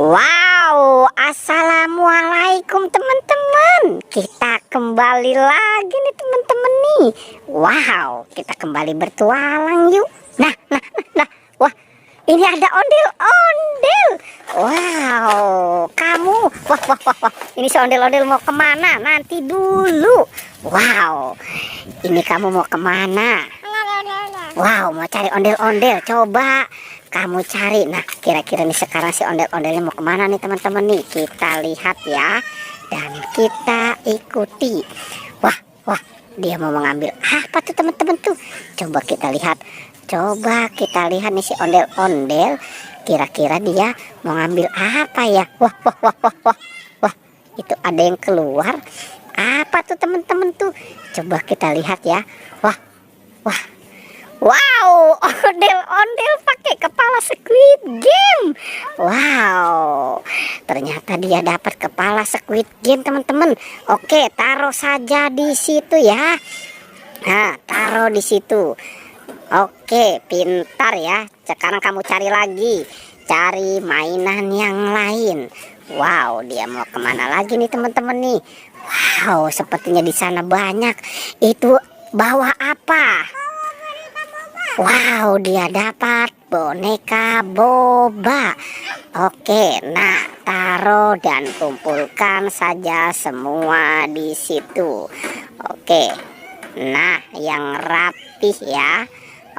Wow, assalamualaikum teman-teman. Kita kembali lagi nih teman-teman nih. Wow, kita kembali bertualang yuk. Nah. Wah, ini ada ondel-ondel. Wow, kamu. Wah. Ini si ondel-ondel mau kemana? Nanti dulu. Wow, ini kamu mau kemana? Wow, mau cari ondel-ondel. Coba kamu cari. Nah, kira-kira nih sekarang si ondel-ondelnya mau kemana nih teman-teman nih? Kita lihat ya, dan kita ikuti. Wah, dia mau mengambil apa tuh teman-teman tuh? Coba kita lihat. Nih si ondel-ondel. Kira-kira dia mau ngambil apa ya? Wah, itu ada yang keluar. Apa tuh teman-teman tuh? Coba kita lihat ya. Wah. Wow, ondel-ondel pakai kepala Squid Game. Wow, ternyata dia dapat kepala Squid Game teman-teman. Oke, taruh saja di situ ya. Nah, taruh di situ. Oke, pintar ya. Sekarang kamu cari lagi, cari mainan yang lain. Wow, dia mau kemana lagi nih teman-teman nih? Wow, sepertinya di sana banyak. Itu bawa apa? Wow, dia dapat boneka boba. Oke, nah taruh dan kumpulkan saja semua di situ. Oke, nah yang rapih ya.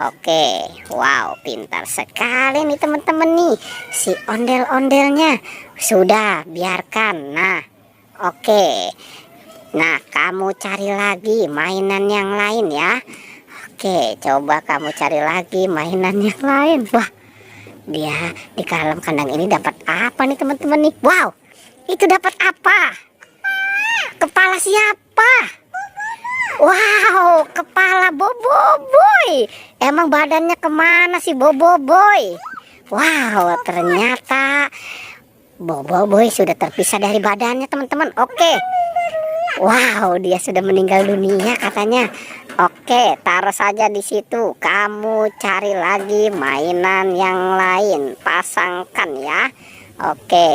Oke, wow, pintar sekali nih teman-teman nih. Si ondel-ondelnya sudah, biarkan. Nah, oke. Nah, kamu cari lagi mainan yang lain ya. Oke, coba kamu cari lagi mainan yang lain. Wah, dia di dalam kandang ini dapat apa nih teman-teman nih? Wow, itu dapat apa? Kepala siapa? Wow, kepala Boboiboy. Emang badannya kemana sih Boboiboy? Wow, ternyata Boboiboy sudah terpisah dari badannya teman-teman. Oke. Wow, dia sudah meninggal dunia katanya. Oke, taruh saja di situ. Kamu cari lagi mainan yang lain, pasangkan ya. Oke,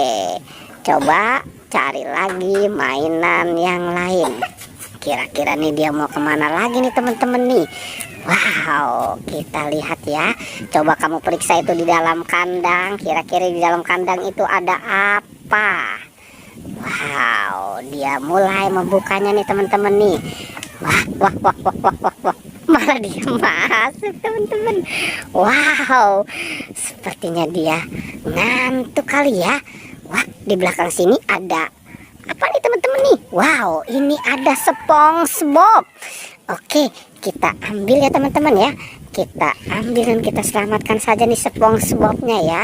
coba cari lagi mainan yang lain. Kira-kira nih dia mau kemana lagi nih teman-teman nih? Wow, kita lihat ya. Coba kamu periksa itu di dalam kandang. Kira-kira di dalam kandang itu ada apa? Wow, dia mulai membukanya nih teman-teman nih. Wah. Malah dia masuk teman-teman. Wow, sepertinya dia ngantuk kali ya. Wah, di belakang sini ada apa nih teman-teman nih? Wow, ini ada SpongeBob. Oke, kita ambil ya teman-teman ya. Kita ambil dan kita selamatkan saja nih SpongeBobnya ya.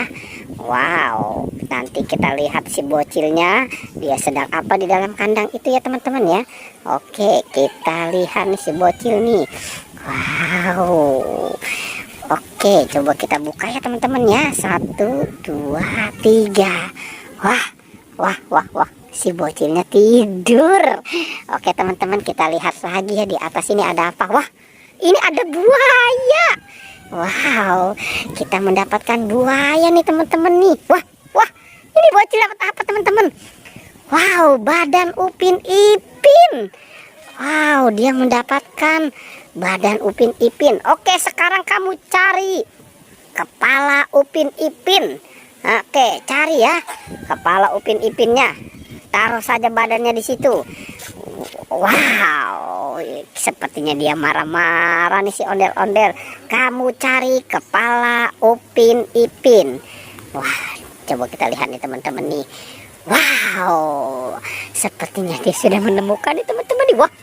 Wow, nanti kita lihat si bocilnya, dia sedang apa di dalam kandang itu ya teman-teman ya. Oke, kita lihat nih si bocil nih. Wow. Oke, coba kita buka ya teman-teman ya. 1, 2, 3. Wah. Si bocilnya tidur. Oke teman-teman, kita lihat lagi ya di atas ini ada apa. Wah, ini ada buaya. Wow, kita mendapatkan buaya nih teman-teman nih. Wah, ini bocil dapat apa teman-teman? Wow, badan Upin Ipin. Wow, dia mendapatkan badan Upin Ipin. Oke, sekarang kamu cari kepala Upin Ipin. Oke, cari ya kepala Upin Ipinnya. Taruh saja badannya di situ. Wow, sepertinya dia marah-marah nih si ondel-ondel. Kamu cari kepala Upin Ipin. Wah, coba kita lihat nih teman-teman nih. Wow, sepertinya dia sudah menemukan nih teman-teman nih. Wah.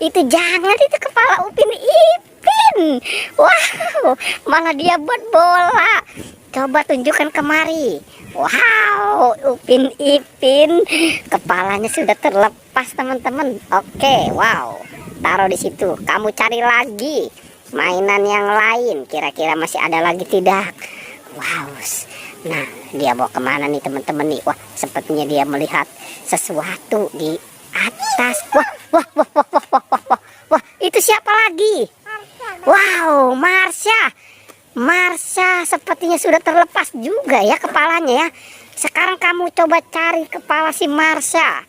Itu jangan, itu kepala Upin Ipin. Wow, malah dia buat bola. Coba tunjukkan kemari. Wow, Upin Ipin kepalanya sudah terlepas teman-teman. Oke, wow, taruh di situ. Kamu cari lagi mainan yang lain. Kira-kira masih ada lagi tidak? Wow. Nah, dia mau kemana nih teman-teman nih? Wah, sepertinya dia melihat sesuatu di atas. Wah, itu siapa lagi? Wow, Marsha sepertinya sudah terlepas juga ya kepalanya ya. Sekarang kamu coba cari kepala si Marsha.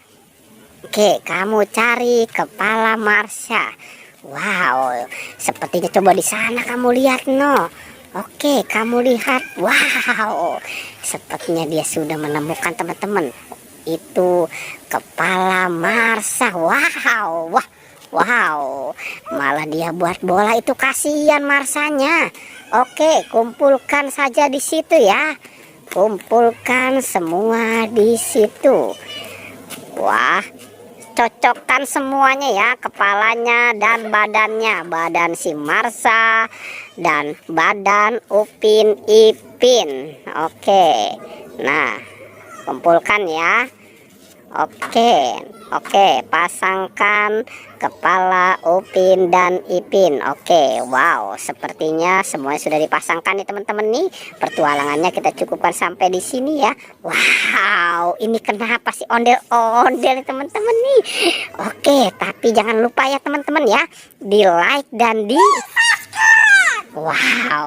Oke, kamu cari kepala Marsha. Wow, sepertinya coba di sana kamu lihat no. Oke, kamu lihat. Wow, sepertinya dia sudah menemukan teman-teman. Itu kepala Marsha. Wow, wah, wow. Malah dia buat bola itu, kasihan Marshanya. Oke, kumpulkan saja di situ ya. Kumpulkan semua di situ. Wah, cocokkan semuanya ya, kepalanya dan badannya. Badan si Marsha dan badan Upin Ipin. Oke, nah kumpulkan ya. Oke, pasangkan kepala Upin dan Ipin. Oke, wow, sepertinya semuanya sudah dipasangkan nih teman-teman nih. Petualangannya kita cukupkan sampai di sini ya. Wow, ini kenapa sih ondel-ondel teman-teman nih? Oke, tapi jangan lupa ya teman-teman ya, di like dan di wow.